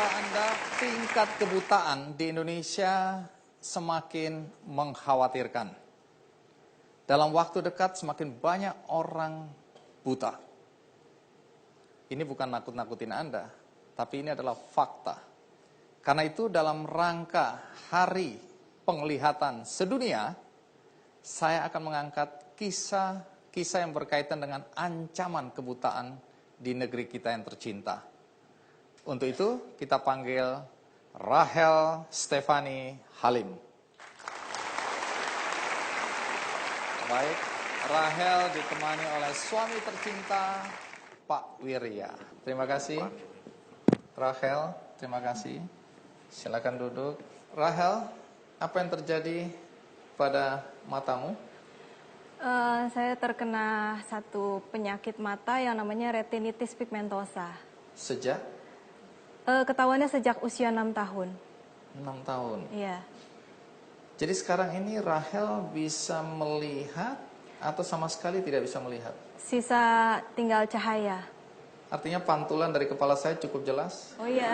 Tahukah Anda tingkat kebutaan di Indonesia semakin mengkhawatirkan. Dalam waktu dekat semakin banyak orang buta. Ini bukan nakut-nakutin Anda, tapi ini adalah fakta. Karena itu dalam rangka Hari Penglihatan Sedunia, saya akan mengangkat kisah yang berkaitan dengan ancaman kebutaan di negeri kita yang tercinta. Untuk itu, kita panggil Rachel Stefani Halim. Baik, Rachel ditemani oleh suami tercinta, Pak Wirya. Terima kasih. Rachel, terima kasih. Silakan duduk. Rachel, apa yang terjadi pada matamu? Saya terkena satu penyakit mata yang namanya retinitis pigmentosa. Sejak? Ketahuannya sejak usia 6 tahun. 6 tahun? Iya. Jadi sekarang ini Rachel bisa melihat atau sama sekali tidak bisa melihat? Sisa tinggal cahaya. Artinya pantulan dari kepala saya cukup jelas? Oh iya,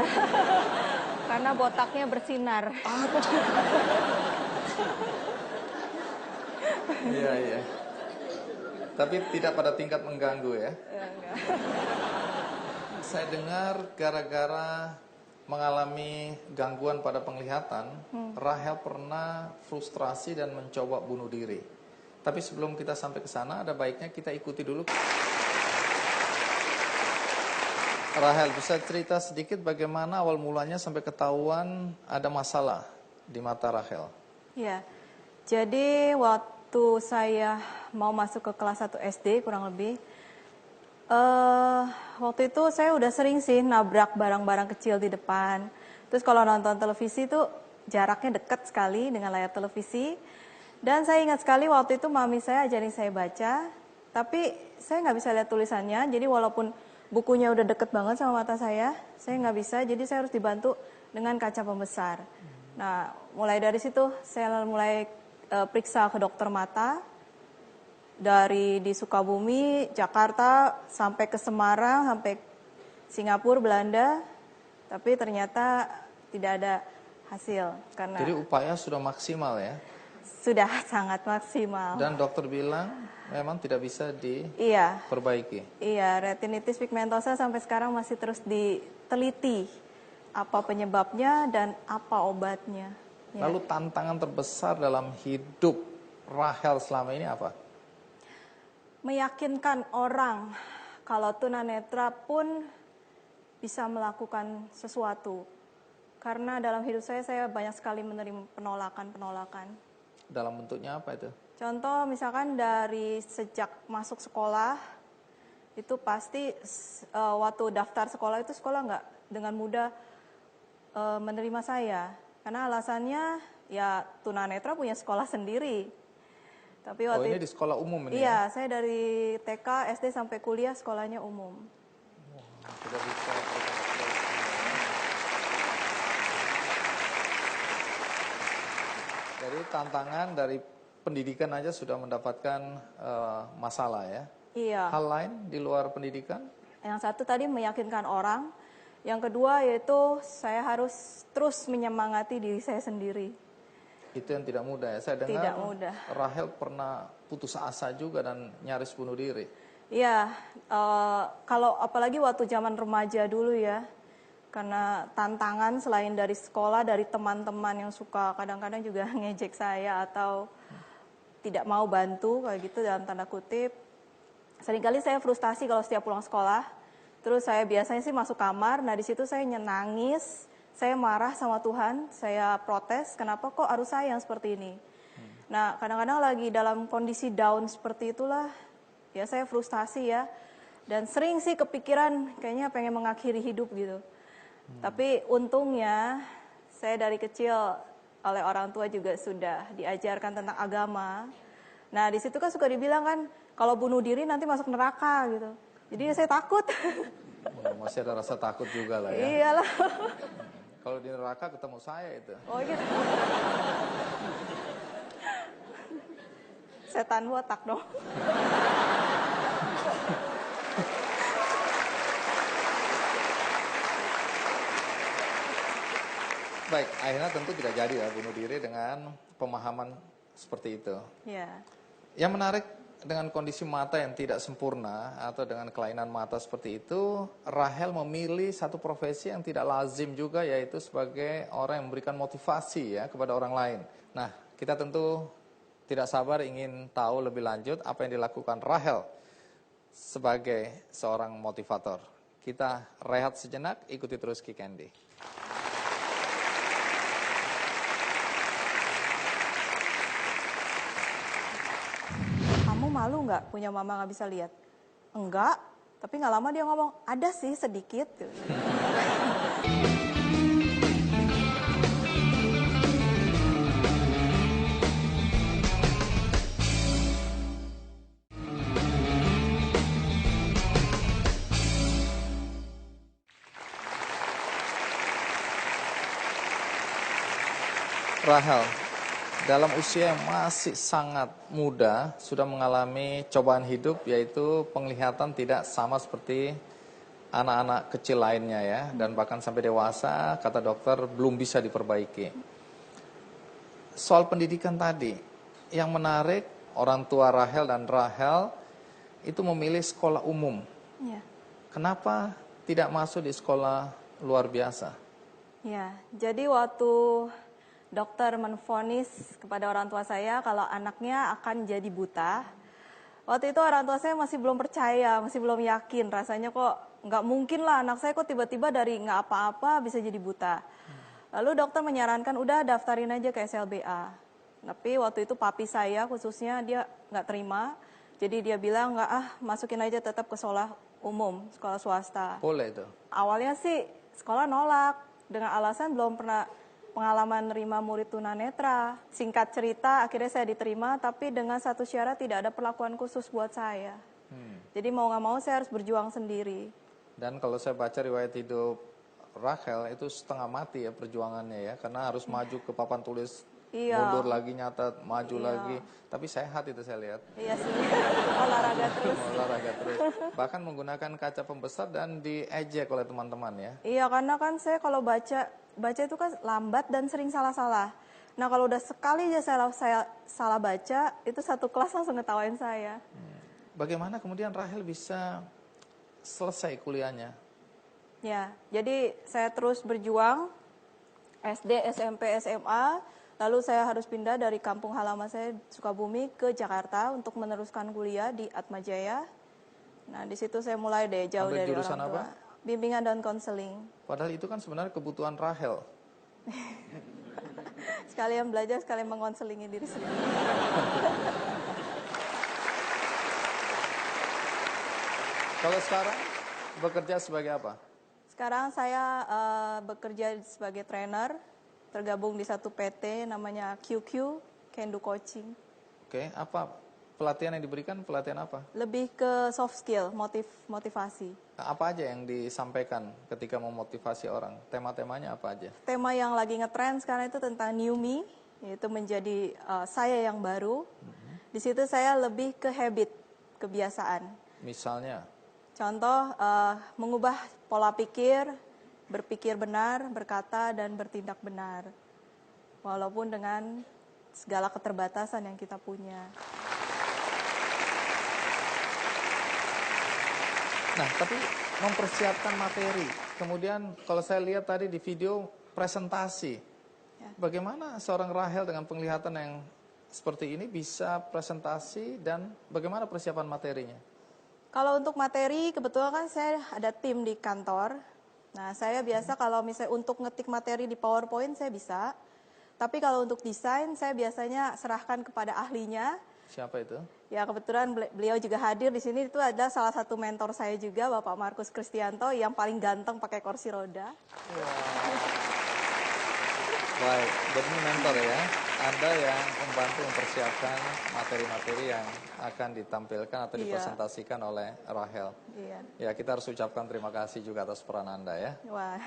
karena botaknya bersinar. Iya, iya. Tapi tidak pada tingkat mengganggu ya? Enggak. Saya dengar gara-gara mengalami gangguan pada penglihatan, Rachel pernah frustrasi dan mencoba bunuh diri. Tapi sebelum kita sampai ke sana, ada baiknya kita ikuti dulu. Rachel, bisa cerita sedikit bagaimana awal mulanya sampai ketahuan ada masalah di mata Rachel? Iya, jadi waktu saya mau masuk ke kelas 1 SD kurang lebih, waktu itu saya udah sering sih nabrak barang-barang kecil di depan. Terus kalau nonton televisi tuh jaraknya dekat sekali dengan layar televisi. Dan saya ingat sekali waktu itu mami saya ajarin saya baca, tapi saya nggak bisa lihat tulisannya. Jadi walaupun bukunya udah deket banget sama mata saya nggak bisa. Jadi saya harus dibantu dengan kaca pembesar. Nah, mulai dari situ saya mulai periksa ke dokter mata. Dari di Sukabumi, Jakarta, sampai ke Semarang, sampai Singapura, Belanda. Tapi ternyata tidak ada hasil. Karena jadi upaya sudah maksimal ya? Sudah sangat maksimal. Dan dokter bilang memang tidak bisa diperbaiki? Iya, retinitis pigmentosa sampai sekarang masih terus diteliti. Apa penyebabnya dan apa obatnya. Ya. Lalu tantangan terbesar dalam hidup Rachel selama ini apa? Meyakinkan orang kalau tunanetra pun bisa melakukan sesuatu. Karena dalam hidup saya banyak sekali menerima penolakan-penolakan. Dalam bentuknya apa itu? Contoh misalkan dari sejak masuk sekolah, itu pasti waktu daftar sekolah itu sekolah nggak dengan mudah menerima saya. Karena alasannya ya tunanetra punya sekolah sendiri. Tapi waktu ini di sekolah umum ini? Iya, saya dari TK, SD sampai kuliah sekolahnya umum. Tidak bisa. Jadi tantangan dari pendidikan aja sudah mendapatkan masalah ya? Iya. Hal lain di luar pendidikan? Yang satu tadi meyakinkan orang. Yang kedua yaitu saya harus terus menyemangati diri saya sendiri. Itu yang tidak mudah ya. Saya dengar tidak mudah. Rachel pernah putus asa juga dan nyaris bunuh diri. Iya, kalau apalagi waktu zaman remaja dulu ya. Karena tantangan selain dari sekolah, dari teman-teman yang suka kadang-kadang juga ngejek saya atau tidak mau bantu kayak gitu dalam tanda kutip. Seringkali saya frustasi kalau setiap pulang sekolah. Terus saya biasanya sih masuk kamar, nah di situ saya nangis. Saya marah sama Tuhan, saya protes, kenapa kok harus saya yang seperti ini? Nah, kadang-kadang lagi dalam kondisi down seperti itulah, ya saya frustasi ya. Dan sering sih kepikiran, kayaknya pengen mengakhiri hidup gitu. Tapi untungnya, saya dari kecil oleh orang tua juga sudah diajarkan tentang agama. Nah, di situ kan suka dibilang kan, kalau bunuh diri nanti masuk neraka gitu. Jadi saya takut. Masih ada rasa takut juga lah ya. Iyalah. Kalau di neraka ketemu saya itu. Oh gitu. Setan botak dong. Baik, akhirnya tentu tidak jadi ya bunuh diri dengan pemahaman seperti itu. Ya, Yang menarik dengan kondisi mata yang tidak sempurna atau dengan kelainan mata seperti itu, Rahel memilih satu profesi yang tidak lazim juga, yaitu sebagai orang yang memberikan motivasi ya kepada orang lain. Nah, kita tentu tidak sabar ingin tahu lebih lanjut apa yang dilakukan Rahel sebagai seorang motivator. Kita rehat sejenak, ikuti terus Ki Candy. kamu malu nggak punya mama nggak bisa lihat? Enggak, tapi nggak lama dia ngomong, ada sih sedikit. Rahel, dalam usia yang masih sangat muda, sudah mengalami cobaan hidup, yaitu penglihatan tidak sama seperti anak-anak kecil lainnya ya, dan bahkan sampai dewasa, kata dokter, belum bisa diperbaiki. Soal pendidikan tadi, yang menarik, orang tua Rahel dan Rahel itu memilih sekolah umum. Ya. Kenapa tidak masuk di sekolah luar biasa? Ya, jadi waktu dokter menvonis kepada orang tua saya kalau anaknya akan jadi buta, waktu itu orang tua saya masih belum percaya, masih belum yakin, rasanya kok nggak mungkin lah anak saya kok tiba-tiba dari nggak apa-apa bisa jadi buta. Lalu dokter menyarankan udah daftarin aja ke SLBA. Tapi waktu itu papi saya khususnya dia nggak terima, jadi dia bilang nggak masukin aja tetap ke sekolah umum, sekolah swasta. Boleh itu. Awalnya sih sekolah nolak dengan alasan belum pernah pengalaman nerima murid tunanetra. Singkat cerita akhirnya saya diterima, tapi dengan satu syarat tidak ada perlakuan khusus buat saya. Jadi mau nggak mau saya harus berjuang sendiri. Dan kalau saya baca riwayat hidup Rahel itu setengah mati ya perjuangannya ya, karena harus maju ke papan tulis, Iya. mundur lagi nyatat, maju Iya. lagi. Tapi sehat itu saya lihat. Iya sih, olahraga terus. Olahraga terus. Bahkan menggunakan kaca pembesar dan diejek oleh teman-teman ya. Iya, karena kan saya kalau baca itu kan lambat dan sering salah-salah. Nah kalau udah sekali aja saya salah baca, itu satu kelas langsung ngetawain saya. Bagaimana kemudian Rahel bisa selesai kuliahnya? Ya, jadi saya terus berjuang, SD, SMP, SMA, lalu saya harus pindah dari kampung halaman saya Sukabumi ke Jakarta untuk meneruskan kuliah di Atmajaya. Nah di situ saya mulai deh jauh Ambil dari jurusan orang tua. apa? Bimbingan dan konseling. Padahal itu kan sebenarnya kebutuhan Rahel. Sekalian belajar, sekalian mengonselingi diri sendiri. Kalau sekarang bekerja sebagai apa? Sekarang saya bekerja sebagai trainer, tergabung di satu PT namanya QQ, Kendu Coaching. Oke, apa pelatihan yang diberikan, pelatihan apa? Lebih ke soft skill, motivasi. Apa aja yang disampaikan ketika memotivasi orang? Tema-temanya apa aja? Tema yang lagi ngetrend sekarang itu tentang new me, yaitu menjadi saya yang baru. Di situ saya lebih ke habit, kebiasaan. Misalnya? Contoh, mengubah pola pikir, berpikir benar, berkata, dan bertindak benar. Walaupun dengan segala keterbatasan yang kita punya. Nah, tapi mempersiapkan materi. Kemudian kalau saya lihat tadi di video presentasi. Ya. Bagaimana seorang Rahel dengan penglihatan yang seperti ini bisa presentasi dan bagaimana persiapan materinya? Kalau untuk materi, kebetulan kan saya ada tim di kantor. Nah, saya biasa kalau misalnya untuk ngetik materi di PowerPoint saya bisa. Tapi kalau untuk desain, saya biasanya serahkan kepada ahlinya. Siapa itu? Ya, kebetulan beliau juga hadir di sini. Itu ada salah satu mentor saya juga, Bapak Markus Kristianto, yang paling ganteng pakai kursi roda. Baik, jadi ini mentor ya. Anda yang membantu mempersiapkan materi-materi yang akan ditampilkan atau Iya. dipresentasikan oleh Rahel. Iya. Ya, kita harus ucapkan terima kasih juga atas peran Anda ya. Wah,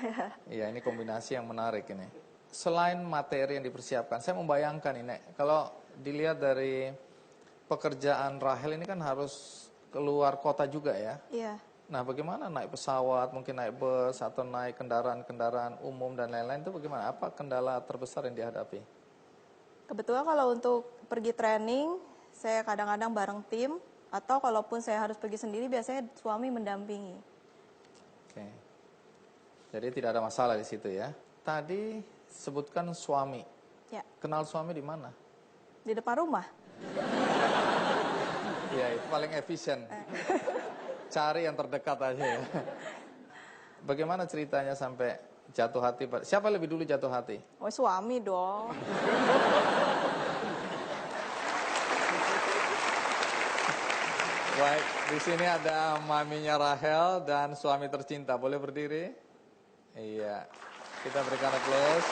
Iya, ini kombinasi yang menarik ini. Selain materi yang dipersiapkan, saya membayangkan ini, kalau dilihat dari pekerjaan Rahel ini kan harus keluar kota juga ya. iya. Nah, bagaimana naik pesawat, mungkin naik bus, atau naik kendaraan-kendaraan umum dan lain-lain itu bagaimana? Apa kendala terbesar yang dihadapi? Kebetulan kalau untuk pergi training, saya kadang-kadang bareng tim, atau kalaupun saya harus pergi sendiri, biasanya suami mendampingi. Oke. Jadi tidak ada masalah di situ ya. Tadi sebutkan suami. Ya, Kenal suami di mana? di depan rumah. Ya, itu paling efisien. Cari yang terdekat aja ya. Bagaimana ceritanya sampai jatuh hati? Siapa lebih dulu jatuh hati? Oh, suami dong. Baik, di sini ada maminya Rahel dan suami tercinta. Boleh berdiri? Iya. Kita berikan applause.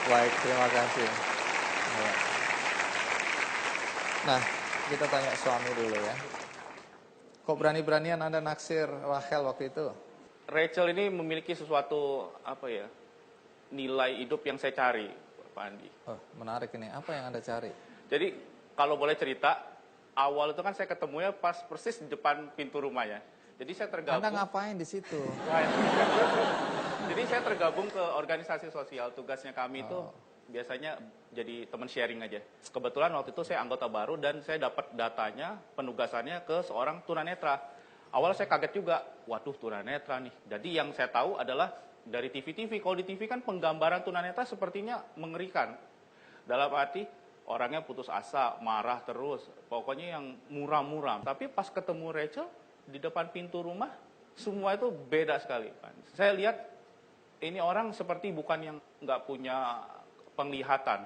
Baik, terima kasih. Iya. Nah, kita tanya suami dulu ya. Kok berani-beranian Anda naksir Rahel waktu itu? Rachel ini memiliki sesuatu nilai hidup yang saya cari, Pak Andi. Oh, menarik ini. Apa yang Anda cari? Jadi kalau boleh cerita, awal itu kan saya ketemunya pas persis di depan pintu rumahnya. Jadi saya tergabung. Anda ngapain di situ? Jadi saya tergabung ke organisasi sosial. Tugasnya kami itu biasanya jadi teman sharing aja. Kebetulan waktu itu saya anggota baru dan saya dapat datanya, penugasannya ke seorang tunanetra. Awal saya kaget juga, waduh tunanetra nih. Jadi yang saya tahu adalah dari TV-TV. Kalau di TV kan penggambaran tunanetra sepertinya mengerikan. Dalam arti orangnya putus asa, marah terus. Pokoknya yang muram-muram. Tapi pas ketemu Rachel di depan pintu rumah, semua itu beda sekali. Saya lihat ini orang seperti bukan yang nggak punya penglihatan.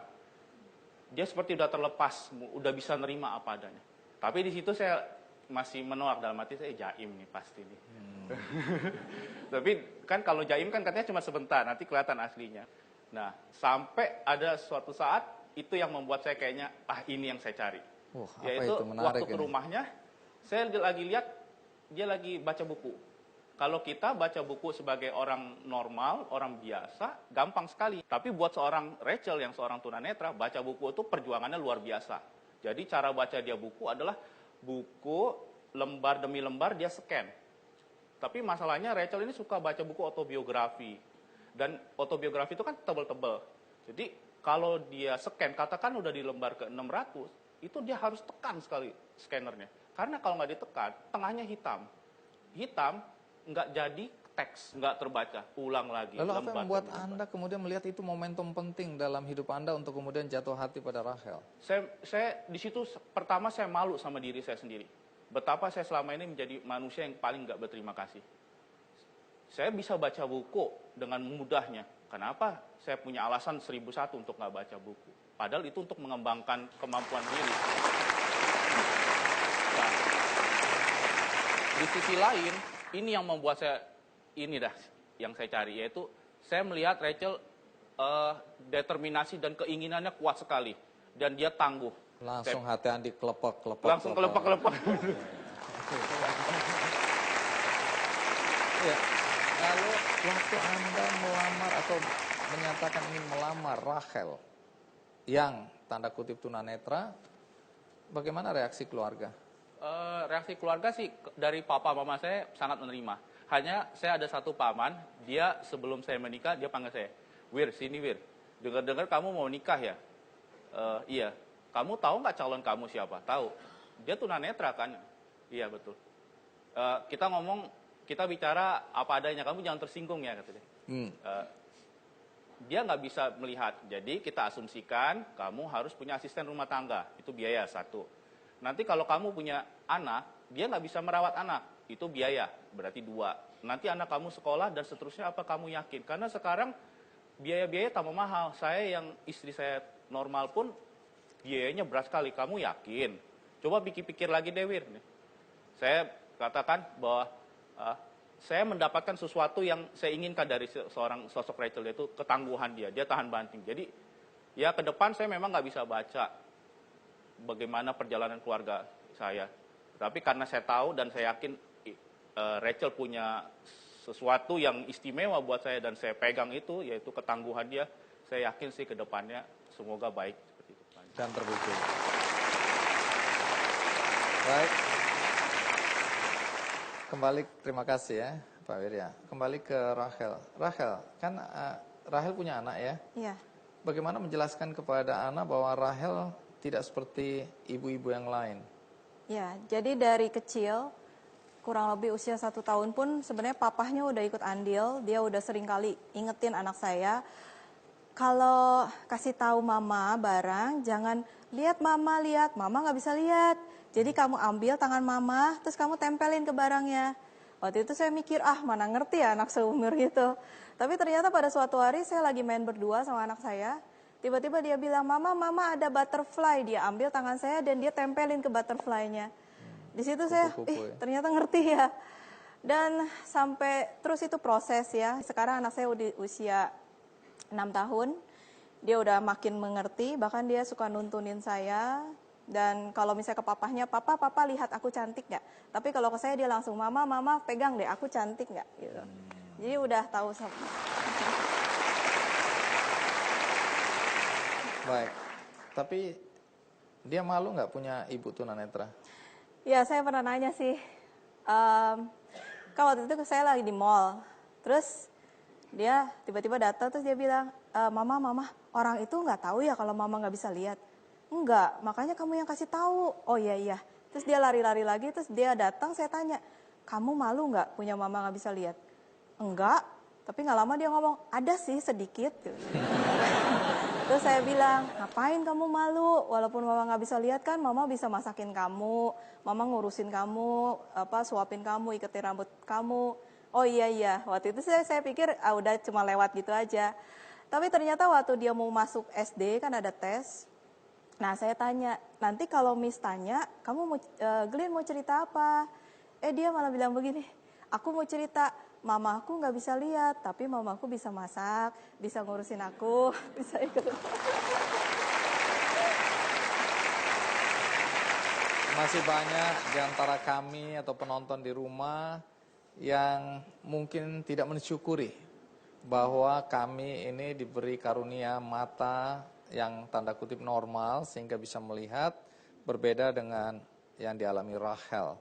Dia seperti udah terlepas, udah bisa nerima apa adanya. Tapi di situ saya masih menolak, dalam hati saya jaim nih pasti nih. Tapi kan kalau jaim kan katanya cuma sebentar, nanti kelihatan aslinya. Nah, sampai ada suatu saat itu yang membuat saya kayaknya ini yang saya cari. Apa Yaitu itu? Menarik waktu ke ini. rumahnya, saya lagi lihat dia lagi baca buku. Kalau kita baca buku sebagai orang normal, orang biasa, gampang sekali. Tapi buat seorang Rachel yang seorang tunanetra, baca buku itu perjuangannya luar biasa. Jadi cara baca dia buku adalah buku lembar demi lembar dia scan. Tapi masalahnya Rachel ini suka baca buku autobiografi. Dan autobiografi itu kan tebel-tebel. Jadi kalau dia scan, katakan udah di lembar ke 600, itu dia harus tekan sekali scannernya. Karena kalau nggak ditekan, tengahnya hitam. Hitam, nggak jadi teks, nggak terbaca, ulang lagi. Lalu apa yang membuat Anda kemudian melihat itu momentum penting dalam hidup Anda untuk kemudian jatuh hati pada Rahel? Saya di situ pertama saya malu sama diri saya sendiri. Betapa saya selama ini menjadi manusia yang paling nggak berterima kasih. Saya bisa baca buku dengan mudahnya. Kenapa? Saya punya alasan 1001 untuk nggak baca buku. Padahal itu untuk mengembangkan kemampuan diri. Nah, di sisi lain, ini yang membuat saya, yang saya cari, yaitu saya melihat Rachel determinasi dan keinginannya kuat sekali. Dan dia tangguh. Langsung hati Andi kelepek-kelepek. Langsung kelepek-kelepek. Ya. Lalu waktu Anda melamar atau menyatakan ingin melamar Rahel yang tanda kutip tunanetra, bagaimana reaksi keluarga? Reaksi keluarga sih dari papa mama saya sangat menerima. Hanya saya ada satu paman, dia sebelum saya menikah dia panggil saya, Wir, sini Wir. Dengar-dengar kamu mau nikah ya? Iya. Kamu tahu nggak calon kamu siapa? Tahu. Dia tunanetra kan? Iya betul. Kita bicara apa adanya. Kamu jangan tersinggung ya kata dia. Dia nggak bisa melihat. Jadi kita asumsikan kamu harus punya asisten rumah tangga. Itu biaya satu. Nanti kalau kamu punya anak, dia nggak bisa merawat anak. Itu biaya, berarti 2. Nanti anak kamu sekolah dan seterusnya apa kamu yakin? Karena sekarang biaya-biaya tambah mahal. Saya yang istri saya normal pun biayanya berat sekali. Kamu yakin? Coba pikir-pikir lagi deh, Wir. Saya katakan bahwa saya mendapatkan sesuatu yang saya inginkan dari seorang sosok Rachel, yaitu ketangguhan dia. Dia tahan banting. Jadi ya ke depan saya memang nggak bisa baca bagaimana perjalanan keluarga saya. Tapi karena saya tahu dan saya yakin Rachel punya sesuatu yang istimewa buat saya dan saya pegang itu, yaitu ketangguhan dia, saya yakin sih ke depannya semoga baik seperti itu. Dan terbukti. Baik. Kembali, terima kasih ya Pak Wirya. Kembali ke Rachel. Rachel, kan Rachel punya anak ya? Iya. Bagaimana menjelaskan kepada anak bahwa Rachel tidak seperti ibu-ibu yang lain? Ya, jadi dari kecil, kurang lebih usia 1 tahun pun sebenarnya papahnya udah ikut andil, dia udah sering kali ingetin anak saya, kalau kasih tahu mama barang, jangan lihat mama nggak bisa lihat. Jadi kamu ambil tangan mama, terus kamu tempelin ke barangnya. Waktu itu saya mikir, mana ngerti ya anak seumur gitu. Tapi ternyata pada suatu hari saya lagi main berdua sama anak saya, tiba-tiba dia bilang, mama ada butterfly. Dia ambil tangan saya dan dia tempelin ke butterfly-nya. Di situ saya, ternyata ngerti ya. Dan sampai terus itu proses ya. Sekarang anak saya udah usia 6 tahun, dia udah makin mengerti, bahkan dia suka nuntunin saya. Dan kalau misalnya ke papahnya, papa lihat aku cantik nggak? Tapi kalau ke saya dia langsung, mama pegang deh, aku cantik nggak? Gitu. Jadi udah tahu. Baik, tapi dia malu nggak punya ibu tunanetra? Ya, saya pernah nanya sih. Kan waktu itu saya lagi di mall, terus dia tiba-tiba datang, terus dia bilang, mama, orang itu nggak tahu ya kalau mama nggak bisa lihat. Enggak, makanya kamu yang kasih tahu. Oh iya. Terus dia lari-lari lagi, terus dia datang, saya tanya, kamu malu nggak punya mama nggak bisa lihat? Enggak, tapi nggak lama dia ngomong, ada sih sedikit. Terus saya bilang, ngapain kamu malu? Walaupun mama nggak bisa lihat kan, mama bisa masakin kamu, mama ngurusin kamu, suapin kamu, iketin rambut kamu. Oh iya, waktu itu saya pikir udah cuma lewat gitu aja. Tapi ternyata waktu dia mau masuk SD kan ada tes. Nah saya tanya, nanti kalau Miss tanya, kamu Glenn mau cerita apa? Dia malah bilang begini, aku mau cerita, mamaku nggak bisa lihat, tapi mamaku bisa masak, bisa ngurusin aku, bisa ikut. Masih banyak di antara kami atau penonton di rumah yang mungkin tidak mensyukuri bahwa kami ini diberi karunia mata yang tanda kutip normal sehingga bisa melihat, berbeda dengan yang dialami Rachel.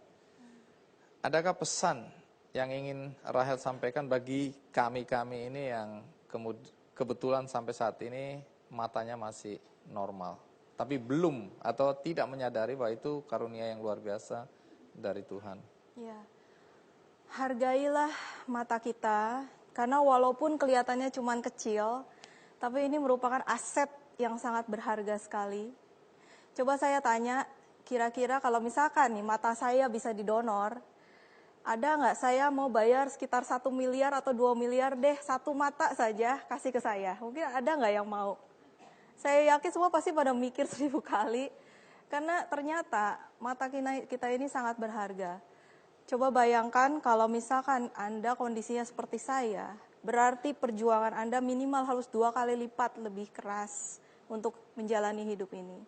Adakah pesan yang ingin Rachel sampaikan bagi kami-kami ini yang kebetulan sampai saat ini matanya masih normal, tapi belum atau tidak menyadari bahwa itu karunia yang luar biasa dari Tuhan? Ya, hargailah mata kita, karena walaupun kelihatannya cuma kecil, tapi ini merupakan aset yang sangat berharga sekali. Coba saya tanya, kira-kira kalau misalkan nih mata saya bisa didonor, ada nggak saya mau bayar sekitar 1 miliar atau 2 miliar deh, satu mata saja kasih ke saya? Mungkin ada nggak yang mau? Saya yakin semua pasti pada mikir 1000 kali, karena ternyata mata kita ini sangat berharga. Coba bayangkan kalau misalkan Anda kondisinya seperti saya, berarti perjuangan Anda minimal harus 2 kali lipat lebih keras untuk menjalani hidup ini.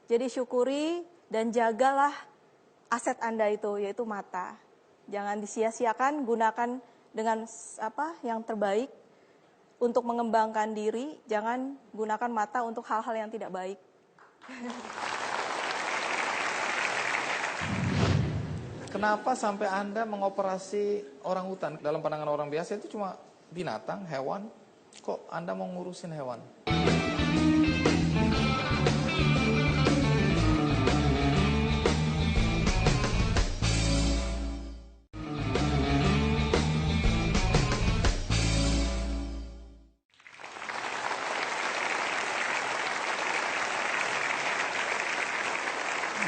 Jadi syukuri dan jagalah aset Anda itu, yaitu mata. Jangan disia-siakan, gunakan dengan yang terbaik untuk mengembangkan diri, jangan gunakan mata untuk hal-hal yang tidak baik. Kenapa sampai Anda mengoperasi orang hutan? Dalam pandangan orang biasa itu cuma binatang, hewan. Kok Anda mau ngurusin hewan?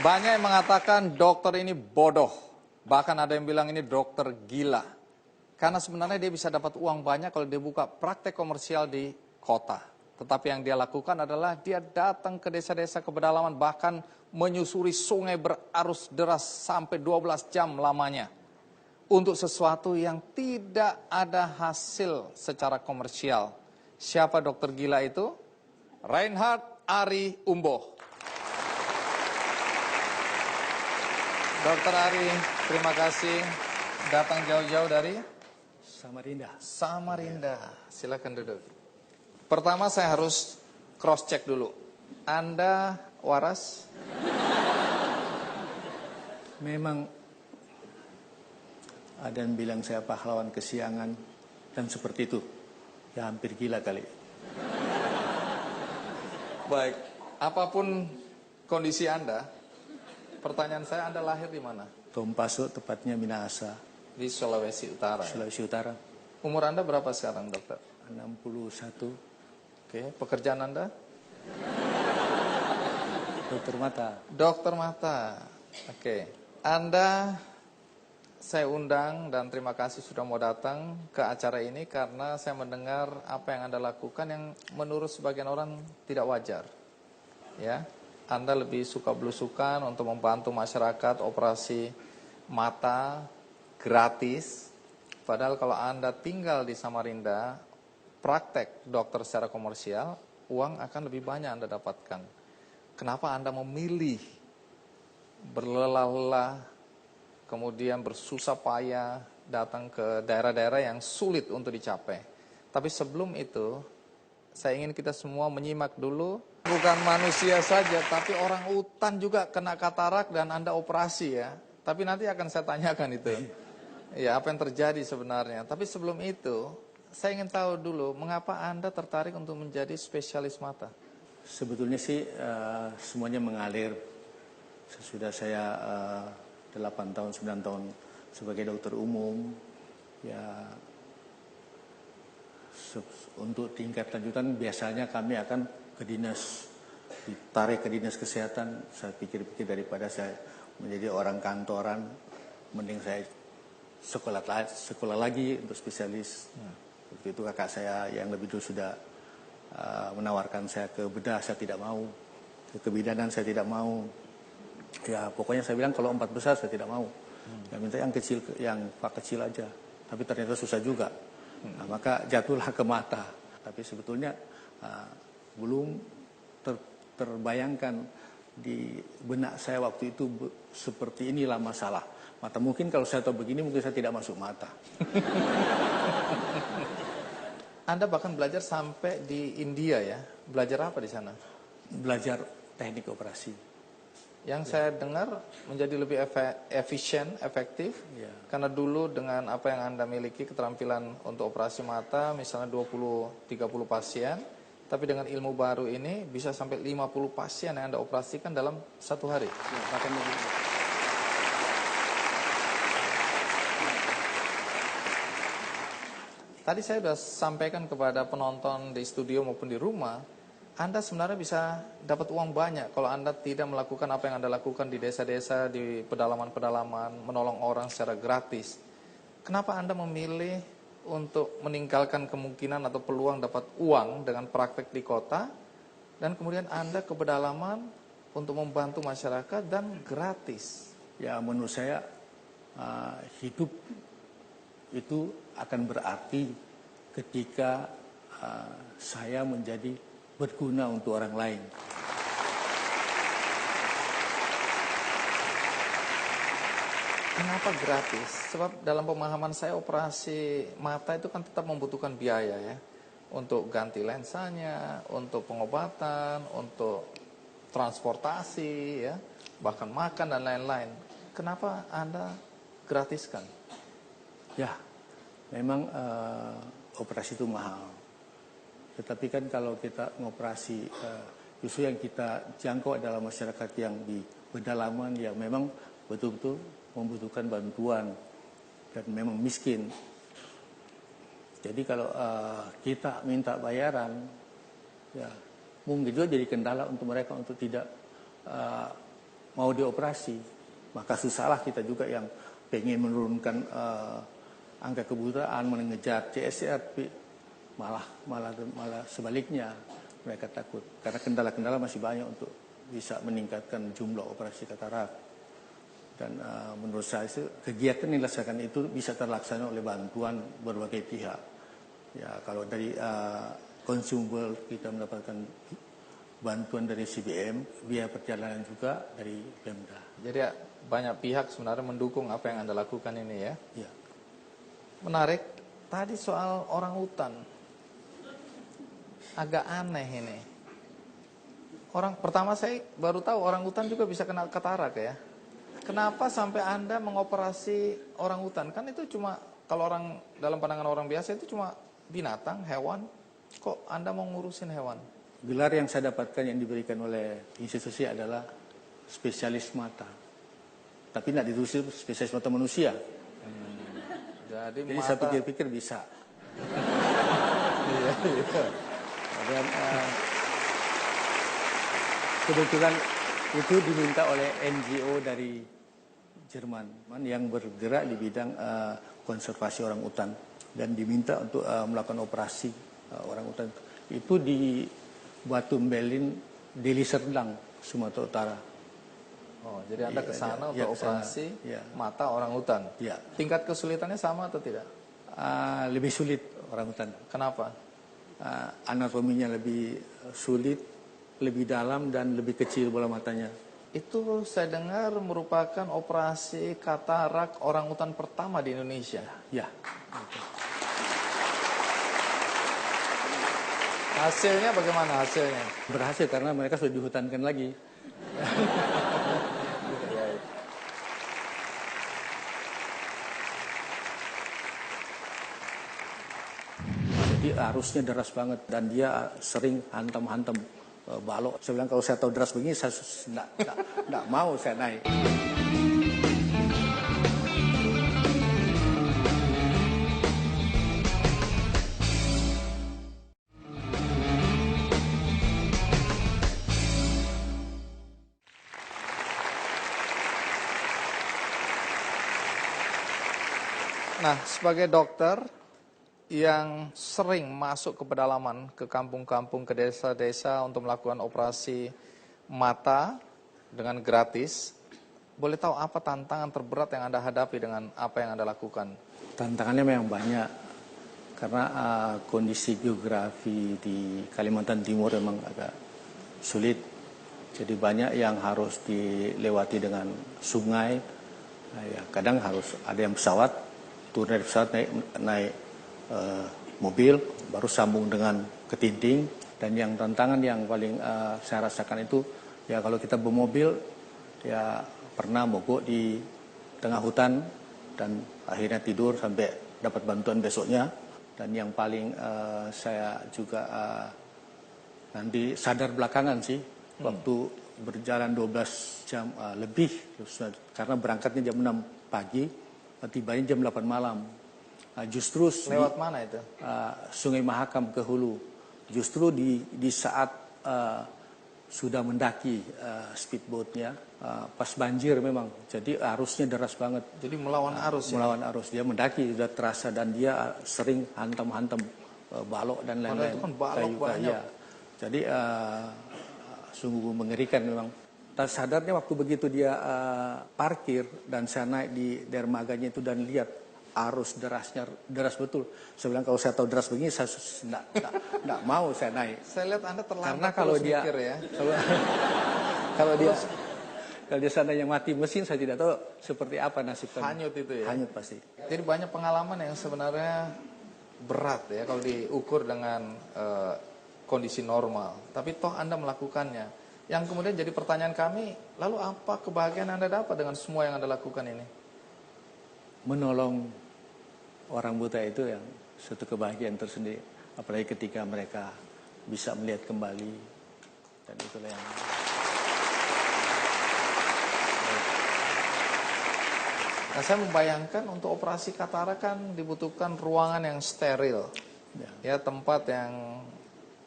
Banyak yang mengatakan dokter ini bodoh. Bahkan ada yang bilang ini dokter gila. Karena sebenarnya dia bisa dapat uang banyak kalau dia buka praktek komersial di kota. Tetapi yang dia lakukan adalah dia datang ke desa-desa ke pedalaman, bahkan menyusuri sungai berarus deras sampai 12 jam lamanya. Untuk sesuatu yang tidak ada hasil secara komersial. Siapa dokter gila itu? Reinhard Ari Umboh. Dokter Ari, terima kasih datang jauh-jauh dari Samarinda. Silakan duduk. Pertama saya harus cross check dulu. Anda waras? Memang Ada yang bilang saya pahlawan kesiangan dan seperti itu. Ya hampir gila kali. Baik, apapun kondisi Anda, pertanyaan saya, Anda lahir di mana? Tompaso, tepatnya Minahasa, Di Sulawesi Utara. Ya? Sulawesi Utara. Umur Anda berapa sekarang, dokter? 61. Oke, pekerjaan Anda? Dokter mata. Dokter mata. Oke, Anda saya undang dan terima kasih sudah mau datang ke acara ini karena saya mendengar apa yang Anda lakukan yang menurut sebagian orang tidak wajar. Ya, Anda lebih suka belusukan untuk membantu masyarakat operasi mata gratis. Padahal kalau Anda tinggal di Samarinda, praktek dokter secara komersial, uang akan lebih banyak Anda dapatkan. Kenapa Anda memilih berlelah-lelah, kemudian bersusah payah datang ke daerah-daerah yang sulit untuk dicapai? Tapi sebelum itu, saya ingin kita semua menyimak dulu. Bukan manusia saja, tapi orang utan juga kena katarak dan Anda operasi ya. Tapi nanti akan saya tanyakan itu. Ya, apa yang terjadi sebenarnya. Tapi sebelum itu, saya ingin tahu dulu, mengapa Anda tertarik untuk menjadi spesialis mata? Sebetulnya sih semuanya mengalir. Sesudah saya 8 tahun, 9 tahun sebagai dokter umum, ya untuk tingkat lanjutan biasanya kami akan ke dinas, ditarik ke dinas kesehatan. Saya pikir-pikir daripada saya menjadi orang kantoran, mending saya sekolah lagi untuk spesialis. Waktu itu kakak saya yang lebih dulu sudah menawarkan saya ke bedah, saya tidak mau. Ke kebidanan saya tidak mau. Ya pokoknya saya bilang kalau 4 besar saya tidak mau. Ya minta yang kecil, yang pak kecil aja. Tapi ternyata susah juga. Nah, maka jatuhlah ke mata. Tapi sebetulnya belum terbayangkan di benak saya waktu itu seperti inilah masalah mata. Mungkin kalau saya tahu begini mungkin saya tidak masuk mata. Anda bahkan belajar sampai di India ya. Belajar apa di sana? Belajar teknik operasi. Yang saya dengar menjadi lebih efisien, efektif. Ya. Karena dulu dengan apa yang Anda miliki, keterampilan untuk operasi mata, misalnya 20-30 pasien. Tapi dengan ilmu baru ini bisa sampai 50 pasien yang Anda operasikan dalam 1 hari. Ya, bahkan lebih. Tadi saya sudah sampaikan kepada penonton di studio maupun di rumah, Anda sebenarnya bisa dapat uang banyak kalau Anda tidak melakukan apa yang Anda lakukan di desa-desa, di pedalaman-pedalaman, menolong orang secara gratis. Kenapa Anda memilih untuk meninggalkan kemungkinan atau peluang dapat uang dengan praktek di kota, dan kemudian Anda ke pedalaman untuk membantu masyarakat dan gratis? Ya menurut saya hidup itu akan berarti ketika saya menjadi berguna untuk orang lain. Kenapa gratis? Sebab dalam pemahaman saya operasi mata itu kan tetap membutuhkan biaya ya. Untuk ganti lensanya, untuk pengobatan, untuk transportasi ya, bahkan makan dan lain-lain. Kenapa Anda gratiskan? Ya, memang operasi itu mahal. Tetapi kan kalau kita mengoperasi, justru yang kita jangkau adalah masyarakat yang di pedalaman yang memang betul-betul membutuhkan bantuan dan memang miskin. Jadi kalau kita minta bayaran, ya mungkin juga jadi kendala untuk mereka untuk tidak mau dioperasi. Maka susahlah kita juga yang pengen menurunkan angka kebutaan, mengejar CSR, malah sebaliknya mereka takut karena kendala-kendala masih banyak untuk bisa meningkatkan jumlah operasi katarak. Dan menurut saya kegiatan yang dilaksanakan itu bisa terlaksana oleh bantuan berbagai pihak. Ya kalau dari consumable kita mendapatkan bantuan dari CBM, biaya perjalanan juga dari Pemda. Jadi ya, banyak pihak sebenarnya mendukung apa yang Anda lakukan ini ya. Ya. Menarik. Tadi soal orang hutan. Agak aneh ini. Pertama saya baru tahu orang hutan juga bisa kena katarak ya. Kenapa sampai Anda mengoperasi orang hutan? Kan itu cuma, kalau orang dalam pandangan orang biasa itu cuma binatang, hewan. Kok Anda mau ngurusin hewan? Gelar yang saya dapatkan yang diberikan oleh institusi adalah spesialis mata. Tapi tidak ditulis spesialis mata manusia. Jadi Jadi mata, saya pikir-pikir bisa. iya. Dan kebetulan itu diminta oleh NGO dari Jerman yang bergerak di bidang konservasi orang hutan dan diminta untuk melakukan operasi orang hutan. Itu di Batu Mbelin, Deli Serdang, Sumatera Utara. Oh, jadi Anda ke sana Iya, untuk ke sana. operasi Iya. mata orang hutan. Iya. Tingkat kesulitannya sama atau tidak? Lebih sulit orang hutan. Kenapa? Anatominya lebih sulit, lebih dalam dan lebih kecil bola matanya. Itu saya dengar merupakan operasi katarak orang hutan pertama di Indonesia. Ya. Hasilnya bagaimana hasilnya? Berhasil karena mereka sudah dihutankan lagi. Jadi arusnya deras banget dan dia sering hantam-hantam balok. Saya bilang kalau saya tahu deras begini saya enggak mau saya naik. Nah, sebagai dokter yang sering masuk ke pedalaman, ke kampung-kampung, ke desa-desa untuk melakukan operasi mata dengan gratis, boleh tahu apa tantangan terberat yang Anda hadapi dengan apa yang Anda lakukan? Tantangannya memang banyak karena kondisi geografi di Kalimantan Timur memang agak sulit. Jadi banyak yang harus dilewati dengan sungai. Nah, ya, kadang harus ada yang pesawat, turun dari pesawat naik mobil, baru sambung dengan ketinting. Dan yang tantangan yang paling saya rasakan itu ya kalau kita bermobil ya pernah mogok di tengah hutan dan akhirnya tidur sampai dapat bantuan besoknya. Dan yang paling saya juga nanti sadar belakangan sih waktu berjalan 12 jam lebih karena berangkatnya jam 6 pagi, tibanya jam 8 malam. Justru Lewat mana itu? Sungai Mahakam ke hulu. Justru di saat sudah mendaki speedboatnya, pas banjir memang. Jadi arusnya deras banget. Jadi melawan arus ya? Melawan arus. Dia mendaki sudah terasa dan dia sering hantam-hantam balok dan lain-lain. Padahal itu kan balok banyak. Ya. Jadi sungguh mengerikan memang. Dan sadarnya waktu begitu dia parkir dan saya naik di dermaganya itu dan lihat arus deras betul. Saya bilang kalau saya tahu deras begini saya enggak mau saya naik. Saya lihat Anda terlambat Karena kalau terus dia mikir ya. kalau dia seandainya mati mesin saya tidak tahu seperti apa nasib kami. Hanyut itu ya? Hanyut pasti. Jadi banyak pengalaman yang sebenarnya berat ya kalau diukur dengan kondisi normal. Tapi toh Anda melakukannya. Yang kemudian jadi pertanyaan kami, lalu apa kebahagiaan Anda dapat dengan semua yang Anda lakukan ini? Menolong orang buta itu yang suatu kebahagiaan tersendiri. Apalagi ketika mereka bisa melihat kembali. Dan itulah yang... Nah, saya membayangkan untuk operasi katarak kan dibutuhkan ruangan yang steril. Ya, tempat yang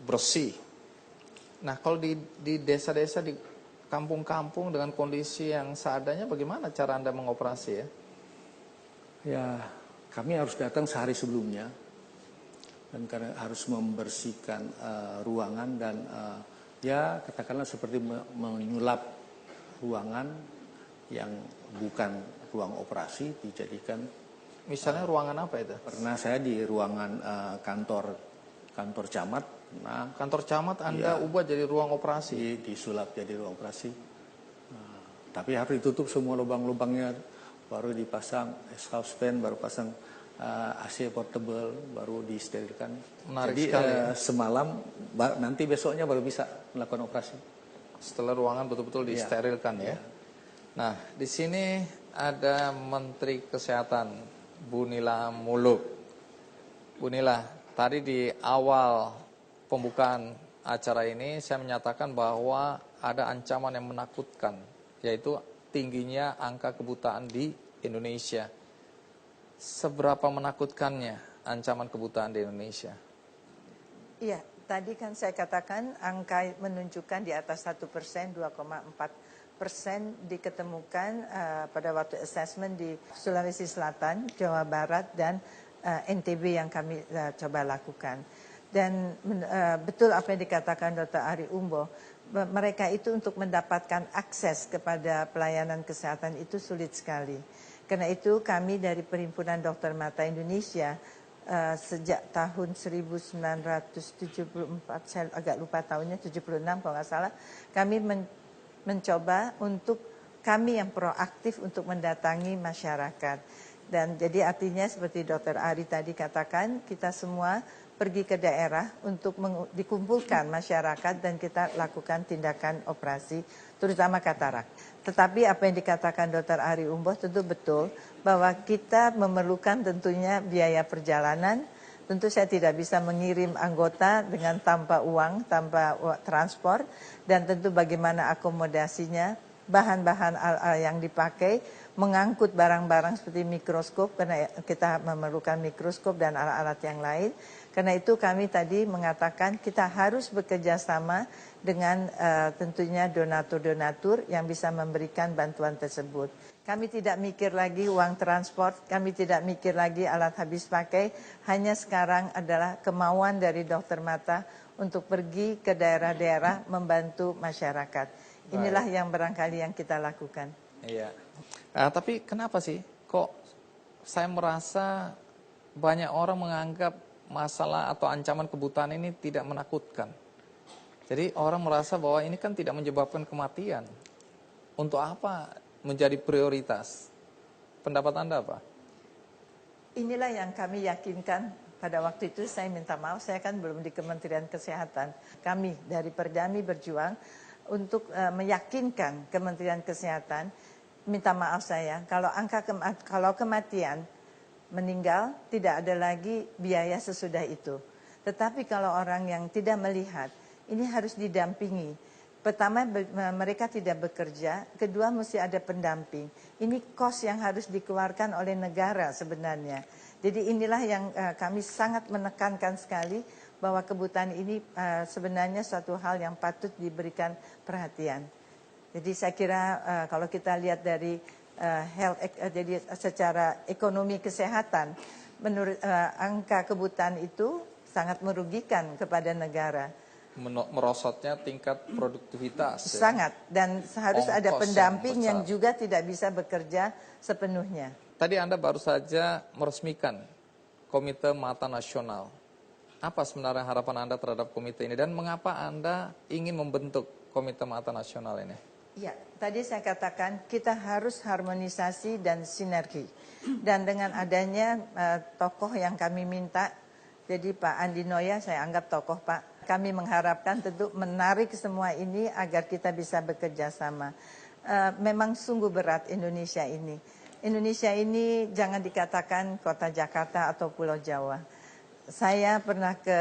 bersih. Nah, kalau di desa-desa, di kampung-kampung dengan kondisi yang seadanya, bagaimana cara Anda mengoperasi ya? Ya, kami harus datang sehari sebelumnya. Dan karena harus membersihkan ruangan dan ya katakanlah seperti menyulap ruangan yang bukan ruang operasi dijadikan. Misalnya ruangan apa itu? Pernah saya di ruangan kantor camat. Nah, kantor camat Anda ubah jadi ruang operasi? Disulap jadi ruang operasi. Tapi harus ditutup semua lubang-lubangnya, baru dipasang exhaust fan, baru pasang AC portable, baru disterilkan. Menarik jadi sekali ya? Semalam, nanti besoknya baru bisa melakukan operasi. Setelah ruangan betul-betul disterilkan ya? Nah, di sini ada Menteri Kesehatan Bu Nila Muluk. Bu Nila, tadi di awal pembukaan acara ini saya menyatakan bahwa ada ancaman yang menakutkan, yaitu tingginya angka kebutaan di Indonesia. Seberapa menakutkannya ancaman kebutaan di Indonesia? Iya, tadi kan saya katakan angka menunjukkan di atas 1%, 2,4% diketemukan pada waktu assessment di Sulawesi Selatan, Jawa Barat, dan NTB yang kami coba lakukan. Dan betul apa yang dikatakan Dr. Ari Umbo, mereka itu untuk mendapatkan akses kepada pelayanan kesehatan itu sulit sekali. Karena itu kami dari Perhimpunan Dokter Mata Indonesia sejak tahun 1974, saya agak lupa tahunnya, 76 kalau nggak salah, kami mencoba untuk kami yang proaktif untuk mendatangi masyarakat. Dan jadi artinya seperti Dr. Ari tadi katakan, kita semua pergi ke daerah untuk dikumpulkan masyarakat dan kita lakukan tindakan operasi, terutama katarak. Tetapi apa yang dikatakan Dr. Ari Umbo tentu betul, bahwa kita memerlukan tentunya biaya perjalanan. Tentu saya tidak bisa mengirim anggota dengan tanpa uang, tanpa transport, dan tentu bagaimana akomodasinya, bahan-bahan yang dipakai, mengangkut barang-barang seperti mikroskop, karena kita memerlukan mikroskop dan alat-alat yang lain. Karena itu kami tadi mengatakan kita harus bekerja sama dengan tentunya donatur-donatur yang bisa memberikan bantuan tersebut. Kami tidak mikir lagi uang transport, kami tidak mikir lagi alat habis pakai, hanya sekarang adalah kemauan dari dokter mata untuk pergi ke daerah-daerah membantu masyarakat. Inilah yang barangkali yang kita lakukan. Iya. Tapi kenapa sih kok saya merasa banyak orang menganggap masalah atau ancaman kebutaan ini tidak menakutkan? Jadi orang merasa bahwa ini kan tidak menyebabkan kematian. Untuk apa menjadi prioritas? Pendapat Anda apa? Inilah yang kami yakinkan. Pada waktu itu saya minta maaf, saya kan belum di Kementerian Kesehatan. Kami dari Perdami berjuang untuk meyakinkan Kementerian Kesehatan, minta maaf saya, kalau kematian meninggal tidak ada lagi biaya sesudah itu. Tetapi kalau orang yang tidak melihat, ini harus didampingi. Pertama, mereka tidak bekerja. Kedua, mesti ada pendamping. Ini kos yang harus dikeluarkan oleh negara sebenarnya. Jadi inilah yang kami sangat menekankan sekali, bahwa kebutaan ini sebenarnya suatu hal yang patut diberikan perhatian. Jadi saya kira kalau kita lihat dari jadi secara ekonomi kesehatan, menurut angka kebutaan itu sangat merugikan kepada negara. Merosotnya tingkat produktivitas. Sangat, dan harus ada pendamping yang besar. juga tidak bisa bekerja sepenuhnya. Tadi Anda baru saja meresmikan Komite Mata Nasional. Apa sebenarnya harapan Anda terhadap komite ini dan mengapa Anda ingin membentuk Komite Mata Nasional ini? Ya, tadi saya katakan kita harus harmonisasi dan sinergi. Dan dengan adanya tokoh yang kami minta, jadi Pak Andi Noya saya anggap tokoh Pak. Kami mengharapkan tentu menarik semua ini agar kita bisa bekerja sama. Memang sungguh berat Indonesia ini. Indonesia ini jangan dikatakan kota Jakarta atau Pulau Jawa. Saya pernah ke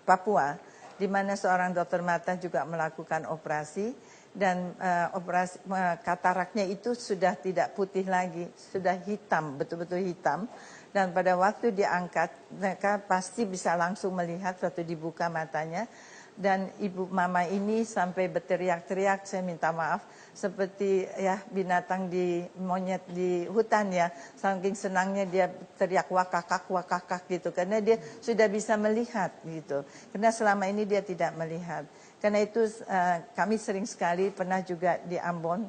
Papua, di mana seorang dokter mata juga melakukan operasi, dan operasi kataraknya itu sudah tidak putih lagi, sudah hitam, betul-betul hitam. Dan pada waktu diangkat, mereka pasti bisa langsung melihat waktu dibuka matanya. Dan ibu mama ini sampai berteriak-teriak, saya minta maaf, seperti ya binatang di monyet di hutan ya, saking senangnya dia teriak wakakak gitu, karena dia sudah bisa melihat gitu, karena selama ini dia tidak melihat. Karena itu kami sering sekali pernah juga di Ambon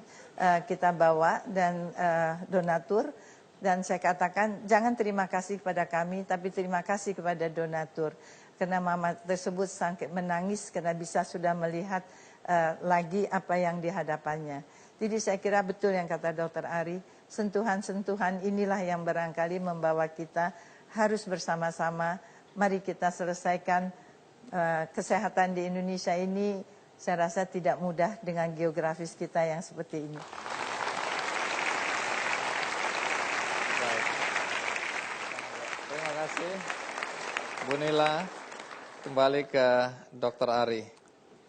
kita bawa dan donatur, dan saya katakan jangan terima kasih kepada kami, tapi terima kasih kepada donatur. Karena mama tersebut sampai menangis karena bisa sudah melihat lagi apa yang dihadapannya. Jadi saya kira betul yang kata Dr. Ari, sentuhan-sentuhan inilah yang barangkali membawa kita harus bersama-sama, mari kita selesaikan kesehatan di Indonesia ini Saya rasa tidak mudah dengan geografis kita yang seperti ini. Baik. Terima kasih. Bu Nila, kembali ke Dr. Ari.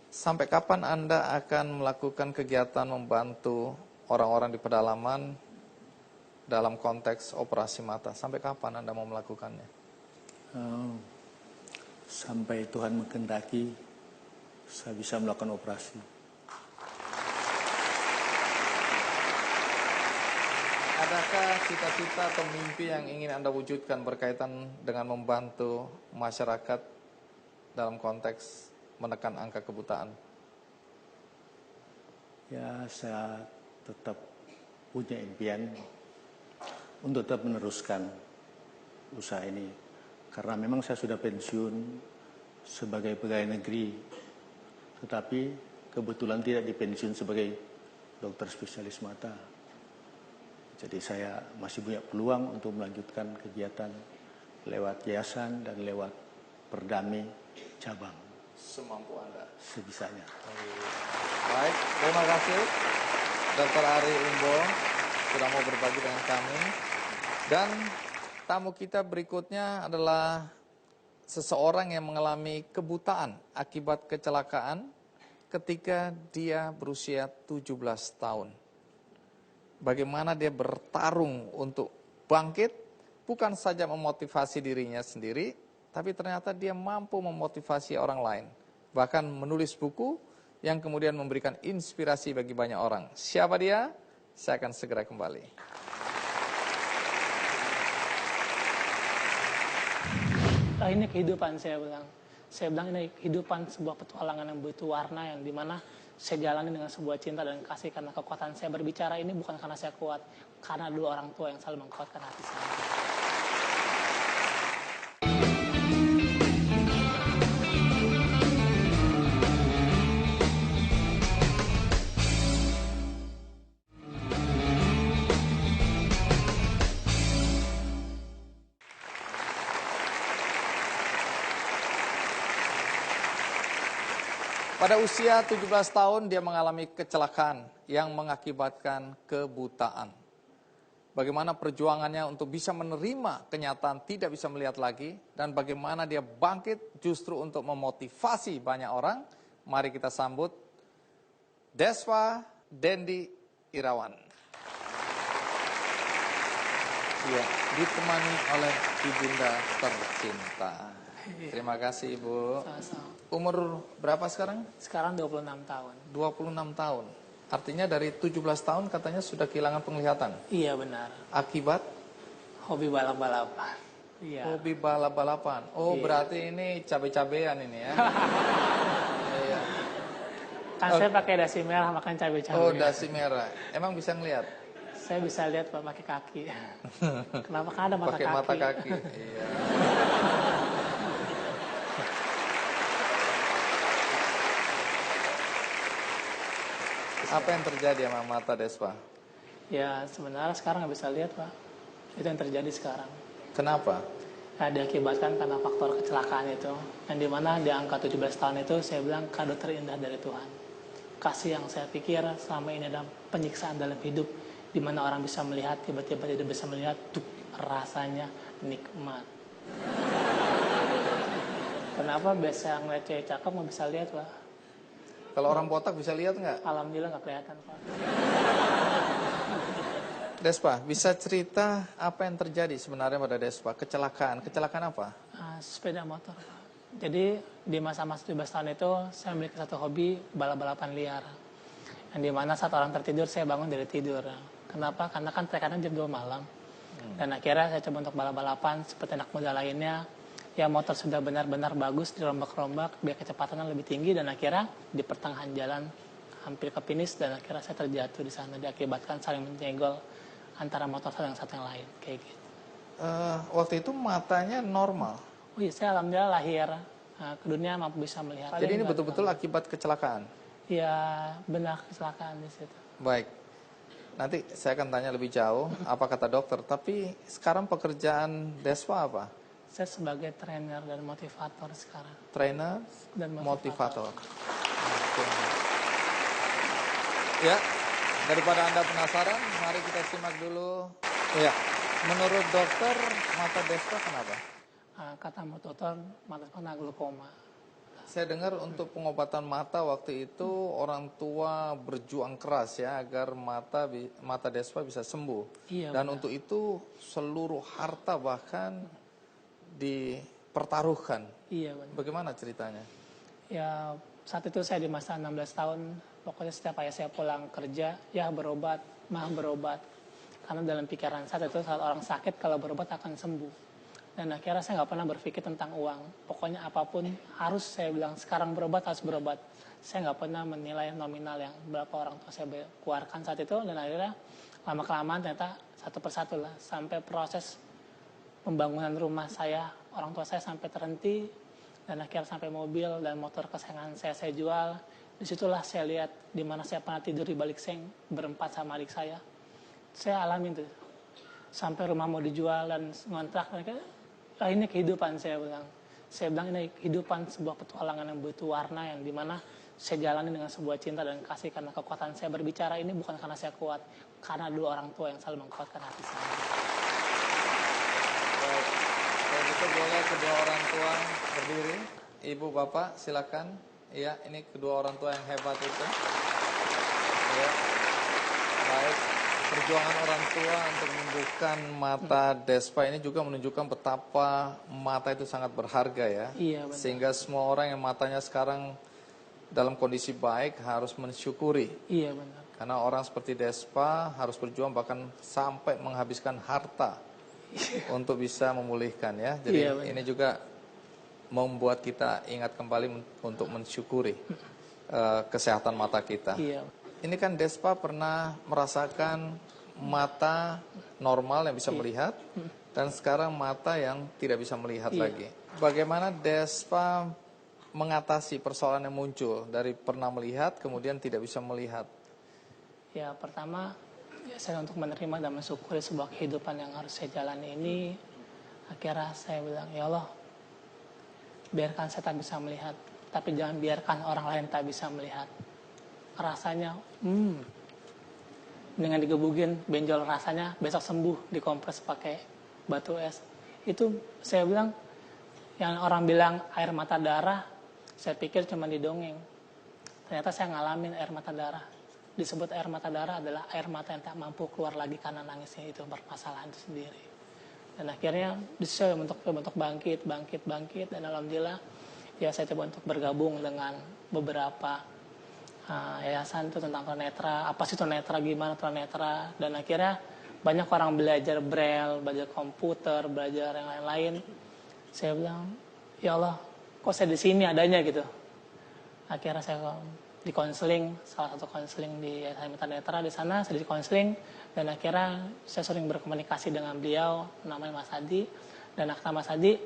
Sampai kapan Anda akan melakukan kegiatan membantu orang-orang di pedalaman dalam konteks operasi mata? Sampai kapan Anda mau melakukannya? Sampai Tuhan menghendaki saya bisa melakukan operasi. Adakah cita-cita atau mimpi yang ingin Anda wujudkan berkaitan dengan membantu masyarakat dalam konteks menekan angka kebutaan? Ya, saya tetap punya impian untuk tetap meneruskan usaha ini. Karena memang saya sudah pensiun sebagai pegawai negeri, tetapi kebetulan tidak dipensiun sebagai dokter spesialis mata. Jadi saya masih punya peluang untuk melanjutkan kegiatan lewat yayasan dan lewat Perdami cabang. Semampu Anda. Sebisanya. Baik, terima kasih Dr. Ari Umbo sudah mau berbagi dengan kami. Dan tamu kita berikutnya adalah seseorang yang mengalami kebutaan akibat kecelakaan ketika dia berusia 17 tahun. Bagaimana dia bertarung untuk bangkit, bukan saja memotivasi dirinya sendiri, tapi ternyata dia mampu memotivasi orang lain. Bahkan menulis buku yang kemudian memberikan inspirasi bagi banyak orang. Siapa dia? Saya akan segera kembali. Ini kehidupan, saya bilang. Saya bilang ini kehidupan sebuah petualangan yang butuh warna, yang dimana saya jalani dengan sebuah cinta dan kasih. Karena kekuatan saya berbicara ini bukan karena saya kuat, karena dua orang tua yang selalu menguatkan hati saya. Pada usia 17 tahun dia mengalami kecelakaan yang mengakibatkan kebutaan. Bagaimana perjuangannya untuk bisa menerima kenyataan tidak bisa melihat lagi, dan bagaimana dia bangkit justru untuk memotivasi banyak orang. Mari kita sambut Desva Dendi Irawan. Iya, ditemani oleh ibunda tercinta. Terima kasih Ibu. Sama-sama. Umur berapa sekarang? Sekarang 26 tahun. 26 tahun. Artinya dari 17 tahun katanya sudah kehilangan penglihatan. Iya benar. Akibat Hobi balap-balapan. Iya. hobi balap-balapan. Oh, Iya. berarti ini cabe-cabean ini ya. Iya. Kan saya pakai dasi merah, makan cabai-cabai. Oh, dasi merah. Emang bisa ngelihat? Saya bisa lihat Pak pakai kaki. Kenapa? Kan ada mata Pakai kaki. mata kaki. Iya. Apa yang terjadi sama mata Desva? Ya sebenarnya sekarang nggak bisa lihat Pak. Itu yang terjadi sekarang. Kenapa? Nah, diakibatkan karena faktor kecelakaan itu. Yang dimana di angka 17 tahun itu saya bilang kado terindah dari Tuhan. Kasih yang saya pikir selama ini adalah penyiksaan dalam hidup. Di mana orang bisa melihat, tiba-tiba tidak bisa melihat, tuh rasanya nikmat. Kenapa biasa ngeliat cewek cakep nggak bisa lihat Pak? Kalau orang botak bisa lihat nggak? Alhamdulillah nggak kelihatan Pak. Desva, bisa cerita apa yang terjadi sebenarnya pada Desva? Kecelakaan apa? Sepeda motor Pak. Jadi di masa-masa 17 tahun itu saya memiliki satu hobi balap-balapan liar. Yang dimana saat orang tertidur saya bangun dari tidur. Kenapa? Karena kan terkadang jam 2 malam. Dan akhirnya saya coba untuk balap-balapan seperti anak muda lainnya. Ya motor sudah benar-benar bagus dirombak-rombak biar kecepatannya lebih tinggi, dan akhirnya di pertengahan jalan hampir ke finish, dan akhirnya saya terjatuh di sana diakibatkan saling menyenggol antara motor satu yang lain kayak gitu. Waktu itu matanya normal. Oh iya, saya alhamdulillah lahir ke dunia mampu bisa melihat. Jadi ini betul-betul akibat kecelakaan. Ya benar, kecelakaan di situ. Baik. Nanti saya akan tanya lebih jauh apa kata dokter. Tapi sekarang pekerjaan Desva apa? Saya sebagai trainer dan motivator sekarang. Trainer, Dan motivator. Oke. Ya, daripada Anda penasaran, mari kita simak dulu. Ya, menurut dokter, mata Despa kenapa? Kata dokter, mata kena glaukoma. Saya dengar untuk pengobatan mata waktu itu orang tua berjuang keras ya agar mata Despa bisa sembuh. Iya, Dan benar. untuk itu seluruh harta bahkan dipertaruhkan. Iya, benar. Bagaimana ceritanya? Ya, saat itu saya di masa 16 tahun, pokoknya setiap ayah saya pulang kerja, ya berobat, mah berobat. Karena dalam pikiran saat itu saat orang sakit kalau berobat akan sembuh. Dan akhirnya saya nggak pernah berpikir tentang uang. Pokoknya apapun harus saya bilang sekarang berobat harus berobat. Saya nggak pernah menilai nominal yang berapa orang tua saya keluarkan saat itu. Dan akhirnya lama kelamaan ternyata satu persatu lah sampai proses pembangunan rumah saya, orang tua saya sampai terhenti. Dan akhirnya sampai mobil dan motor kesayangan saya jual. Disitulah saya lihat di mana saya pernah tidur di balik seng berempat sama adik saya. Saya alamin tuh sampai rumah mau dijual dan ngontrak. Ini kehidupan, saya bilang. Saya bilang ini kehidupan sebuah petualangan yang butuh warna yang dimana saya jalani dengan sebuah cinta dan kasih karena kekuatan saya berbicara ini bukan karena saya kuat, karena dua orang tua yang selalu menguatkan hati saya. Baik, kalau gitu boleh kedua orang tua berdiri. Ibu, bapak, silakan. Iya, ini kedua orang tua yang hebat itu. Ya, baik. Perjuangan orang tua untuk menyembuhkan mata Despa ini juga menunjukkan betapa mata itu sangat berharga ya. Iya, benar. Sehingga semua orang yang matanya sekarang dalam kondisi baik harus mensyukuri. Iya, benar. Karena orang seperti Despa harus berjuang bahkan sampai menghabiskan harta untuk bisa memulihkan ya. Jadi Iya, benar. ini juga membuat kita ingat kembali untuk mensyukuri kesehatan mata kita. Iya. Ini kan Despa pernah merasakan mata normal yang bisa melihat dan sekarang mata yang tidak bisa melihat lagi. Bagaimana Despa mengatasi persoalan yang muncul dari pernah melihat kemudian tidak bisa melihat? Ya, pertama ya, saya untuk menerima dan mensyukuri sebuah kehidupan yang harus saya jalani ini. Akhirnya saya bilang, ya Allah, biarkan saya tak bisa melihat, tapi jangan biarkan orang lain tak bisa melihat. Rasanya, dengan digebukin benjol rasanya besok sembuh dikompres pakai batu es. Itu saya bilang, yang orang bilang air mata darah, saya pikir cuma didongeng. Ternyata saya ngalamin air mata darah. Disebut air mata darah adalah air mata yang tak mampu keluar lagi karena nangisnya itu permasalahan itu sendiri. Dan akhirnya saya untuk bangkit dan alhamdulillah ya saya coba untuk bergabung dengan beberapa yayasan itu tentang tunanetra, apa sih tunanetra, gimana tunanetra, dan akhirnya banyak orang belajar braille, belajar komputer, belajar yang lain-lain. Saya bilang, ya Allah, kok saya di sini adanya gitu. Akhirnya saya di konseling, salah satu konseling di Yayasan Tunanetra di sana, saya di konseling dan akhirnya saya sering berkomunikasi dengan beliau, namanya Mas Adi, dan kata Mas Adi,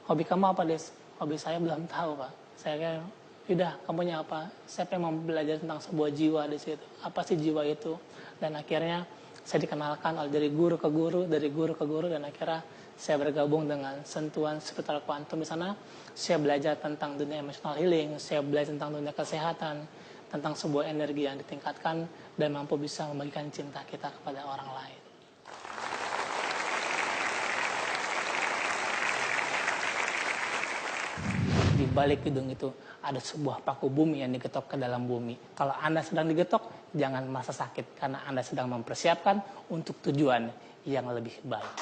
hobi kamu apa, Des? Hobi saya belum tahu, Pak. Saya kayak, udah, kamunya apa? Saya pengen belajar tentang sebuah jiwa di situ. Apa sih jiwa itu? Dan akhirnya saya dikenalkan dari guru ke guru, dan akhirnya saya bergabung dengan sentuhan spiritual kuantum di sana. Saya belajar tentang dunia emotional healing, saya belajar tentang dunia kesehatan, tentang sebuah energi yang ditingkatkan dan mampu bisa membagikan cinta kita kepada orang lain. Di balik gedung itu ada sebuah paku bumi yang digetok ke dalam bumi. Kalau Anda sedang digetok, jangan merasa sakit karena Anda sedang mempersiapkan untuk tujuan yang lebih baik.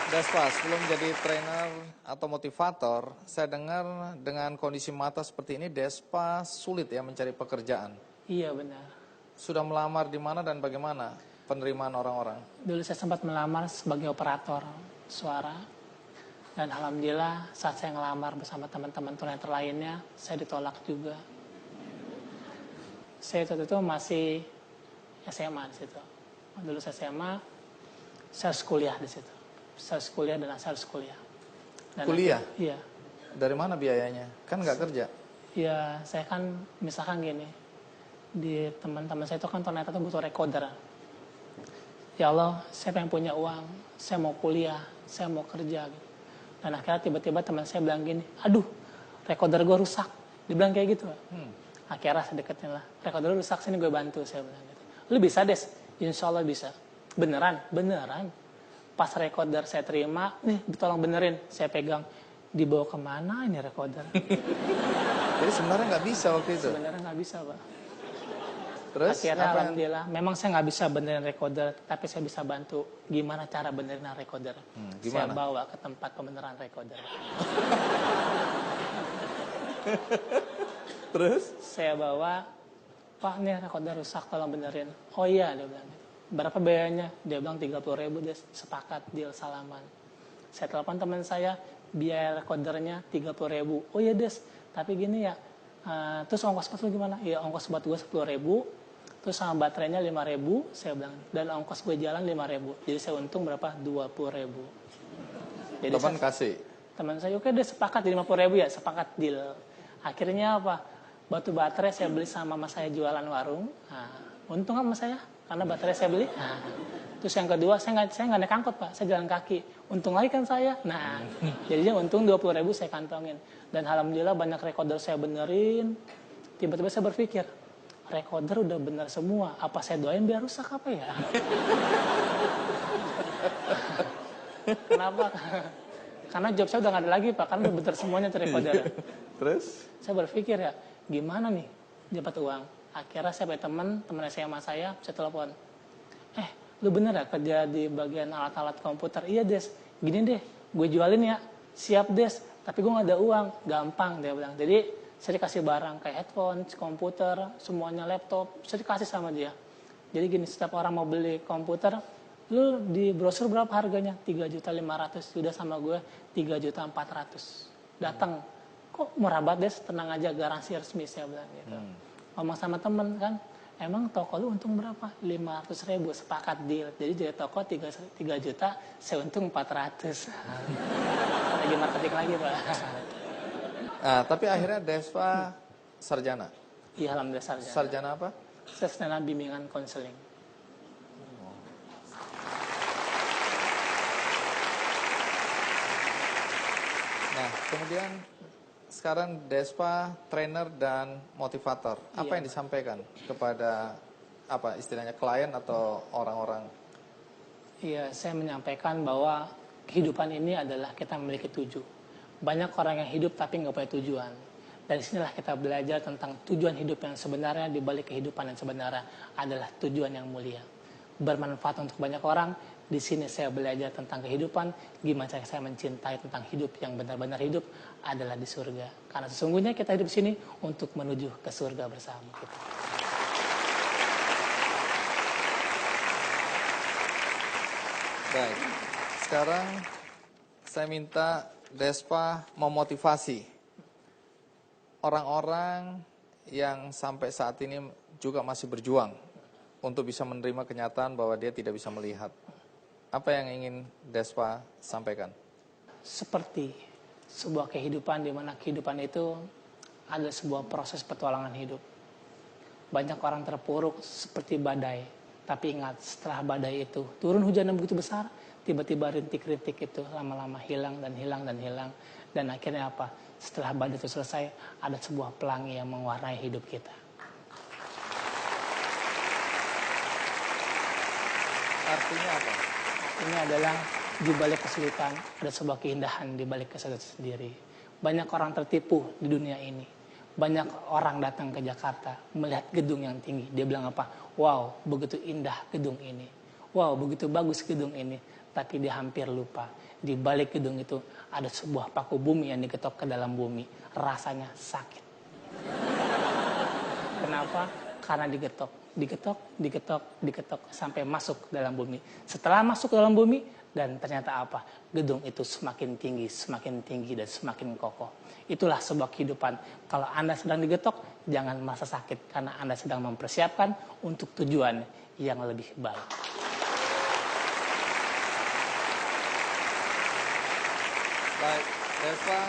Despa, sebelum jadi trainer atau motivator, saya dengar dengan kondisi mata seperti ini, Despa sulit ya mencari pekerjaan. Iya, benar. Sudah melamar di mana dan bagaimana penerimaan orang-orang? Dulu saya sempat melamar sebagai operator suara. Dan alhamdulillah saat saya ngelamar bersama teman-teman tunanetra lainnya, saya ditolak juga. Saya waktu itu masih SMA di situ. Dulu saya SMA, saya harus kuliah di situ. Saya harus kuliah dan saya harus kuliah. Dan Kuliah? Iya. Dari mana biayanya? Kan nggak kerja. Ya, saya kan misalkan gini, di teman-teman saya itu kan ternyata tuh butuh recorder. Ya Allah, saya pengen punya uang, saya mau kuliah, saya mau kerja gitu. Dan akhirnya tiba-tiba teman saya bilang gini, aduh, recorder gue rusak. Dibilang kayak gitu. Akhirnya saya deketin lah, recorder lu rusak, sini gue bantu, saya bilang gitu. Lu bisa Des? Insya Allah bisa. Beneran? Beneran. Pas recorder saya terima, nih tolong benerin, saya pegang. Dibawa kemana ini recorder? Jadi sebenarnya nggak bisa waktu itu. Sebenarnya nggak bisa, Pak. Terus Akhirnya apa? alhamdulillah, memang saya nggak bisa benerin recorder, tapi saya bisa bantu gimana cara benerin recorder. Saya gimana? bawa ke tempat pembeneran recorder. Terus? Saya bawa, Pak nih recorder rusak, tolong benerin. Oh iya, dia bilang. Berapa biayanya? Dia bilang 30.000 deh, sepakat deal salaman. Saya telepon teman saya, biaya recordernya 30.000. Oh iya Des, tapi gini ya, terus ongkos buat lu gimana? Ya ongkos buat gue 10.000, terus sama baterainya 5.000, saya bilang, dan ongkos gue jalan 5.000. Jadi saya untung berapa? 20.000. Jadi Teman kasih. teman saya, oke deh sepakat 50.000 ya, sepakat deal. Akhirnya apa? Batu baterai saya beli sama mama saya jualan warung. Nah, untung kan sama saya, karena baterai saya beli. Nah, terus yang kedua, saya nggak naik angkot Pak, saya jalan kaki. Untung lagi kan saya. Nah, jadinya untung 20.000 saya kantongin. Dan alhamdulillah banyak recorder saya benerin. Tiba-tiba saya berpikir, recorder udah bener semua. Apa saya doain biar rusak apa ya? Kenapa? Karena job saya udah nggak ada lagi Pak, karena udah bener semuanya tuh recorder. Terus? Saya berpikir ya, gimana nih dapat uang? Akhirnya saya punya teman SMA saya telepon. Lu bener ya kerja di bagian alat-alat komputer? Iya Des, gini deh, gue jualin ya. Siap Des, tapi gue gak ada uang. Gampang dia bilang. Jadi saya dikasih barang kayak headphone, komputer, semuanya laptop, saya dikasih sama dia. Jadi gini, setiap orang mau beli komputer, lu di brosur berapa harganya? 3.500.000, sudah sama gue 3.400.000. Datang, kok murah banget Des, tenang aja, garansi resmi, saya bilang gitu. Ngomong sama temen kan, emang toko lu untung berapa? 500.000, sepakat deal. Jadi jadi toko 3 juta, saya untung 400. Lagi marketing lagi Pak. Nah, tapi akhirnya Desva sarjana. Iya alhamdulillah sarjana. Sarjana apa? Saya sarjana bimbingan konseling. Nah, kemudian sekarang Desva trainer dan motivator. Apa yang disampaikan kepada apa istilahnya klien atau orang-orang? Iya, saya menyampaikan bahwa kehidupan ini adalah kita memiliki tujuan. Banyak orang yang hidup tapi nggak punya tujuan. Dari sinilah kita belajar tentang tujuan hidup yang sebenarnya, di balik kehidupan yang sebenarnya adalah tujuan yang mulia. Bermanfaat untuk banyak orang. Di sini saya belajar tentang kehidupan, gimana cara saya mencintai tentang hidup yang benar-benar hidup adalah di surga. Karena sesungguhnya kita hidup di sini untuk menuju ke surga bersama kita. Baik, sekarang saya minta Desva memotivasi orang-orang yang sampai saat ini juga masih berjuang untuk bisa menerima kenyataan bahwa dia tidak bisa melihat. Apa yang ingin Desva sampaikan? Seperti sebuah kehidupan di mana kehidupan itu ada sebuah proses petualangan hidup. Banyak orang terpuruk seperti badai. Tapi ingat, setelah badai itu turun hujan yang begitu besar, tiba-tiba rintik-rintik itu lama-lama hilang dan hilang dan hilang. Dan akhirnya apa? Setelah badai itu selesai, ada sebuah pelangi yang mewarnai hidup kita. Artinya apa? Ini adalah di balik kesulitan ada sebuah keindahan di balik kesulitan sendiri. Banyak orang tertipu di dunia ini. Banyak orang datang ke Jakarta melihat gedung yang tinggi. Dia bilang apa? Wow, begitu indah gedung ini. Wow, begitu bagus gedung ini. Tapi dia hampir lupa. Di balik gedung itu ada sebuah paku bumi yang diketok ke dalam bumi. Rasanya sakit. Kenapa? Karena digetok sampai masuk dalam bumi. Setelah masuk ke dalam bumi, dan ternyata apa? Gedung itu semakin tinggi dan semakin kokoh. Itulah sebuah kehidupan. Kalau Anda sedang digetok, jangan merasa sakit karena Anda sedang mempersiapkan untuk tujuan yang lebih baik. Baik, Despa.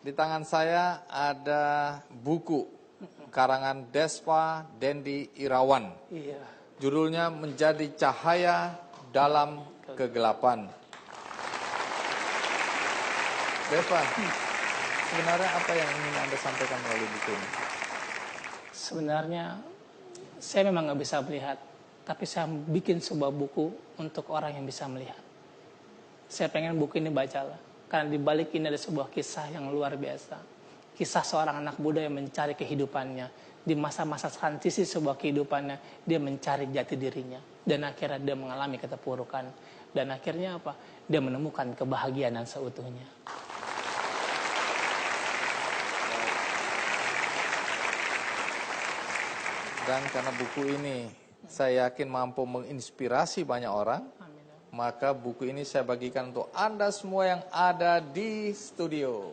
Di tangan saya ada buku karangan Despa Dendi Irawan. Iya. Judulnya Menjadi Cahaya dalam Kegelapan. Despa, sebenarnya apa yang ingin Anda sampaikan melalui buku ini? Sebenarnya saya memang nggak bisa melihat, tapi saya bikin sebuah buku untuk orang yang bisa melihat. Saya pengen buku ini bacalah, karena di balik ini ada sebuah kisah yang luar biasa. Kisah seorang anak muda yang mencari kehidupannya. Di masa-masa transisi sebuah kehidupannya, dia mencari jati dirinya. Dan akhirnya dia mengalami keterpurukan. Dan akhirnya apa? Dia menemukan kebahagiaan yang seutuhnya. Dan karena buku ini saya yakin mampu menginspirasi banyak orang, maka buku ini saya bagikan untuk Anda semua yang ada di studio.